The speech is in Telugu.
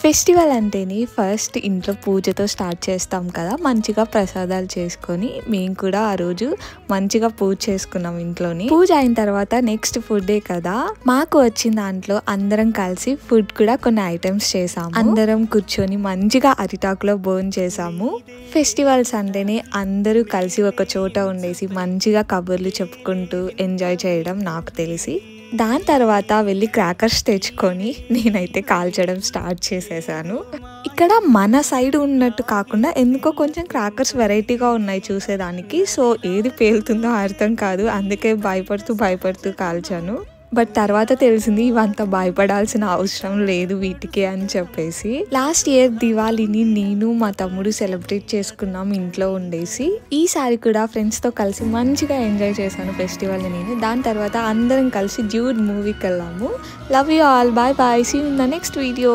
ఫెస్టివల్ అంటేనే ఫస్ట్ ఇంట్లో పూజతో స్టార్ట్ చేస్తాం కదా, మంచిగా ప్రసాదాలు చేసుకొని మేము కూడా ఆ రోజు మంచిగా పూజ చేసుకున్నాం ఇంట్లోని. పూజ అయిన తర్వాత నెక్స్ట్ ఫుడ్ డే కదా, మాకు వచ్చిన దాంట్లో అందరం కలిసి ఫుడ్ కూడా కొన్ని ఐటమ్స్ చేసాము. అందరం కూర్చొని మంచిగా అరిటాకులో భోజనం చేసాము. ఫెస్టివల్స్ అంటేనే అందరూ కలిసి ఒక చోట ఉండేసి మంచిగా కబుర్లు చెప్పుకుంటూ ఎంజాయ్ చేయడం నాకు తెలిసి. దాని తర్వాత వెళ్ళి క్రాకర్స్ తెచ్చుకొని నేనైతే కాల్చడం స్టార్ట్ చేసేసాను. ఇక్కడ మన సైడ్ ఉన్నట్టు కాకుండా ఎందుకో కొంచెం క్రాకర్స్ వెరైటీగా ఉన్నాయి చూసేదానికి. సో ఏది పేలుతుందో అర్థం కాదు, అందుకే భయపడుతూ కాల్చాను. బట్ తర్వాత తెలిసింది ఇవంతా భయపడాల్సిన అవసరం లేదు వీటికి అని చెప్పేసి. లాస్ట్ ఇయర్ దివాళీని నేను మా తమ్ముడు సెలబ్రేట్ చేసుకున్నాం ఇంట్లో ఉండేసి. ఈసారి కూడా ఫ్రెండ్స్తో కలిసి మంచిగా ఎంజాయ్ చేశాను ఫెస్టివల్ని నేను. దాని తర్వాత అందరం కలిసి డ్యూడ్ మూవీకి వెళ్ళాము. Love you all, bye bye, see you in the next video.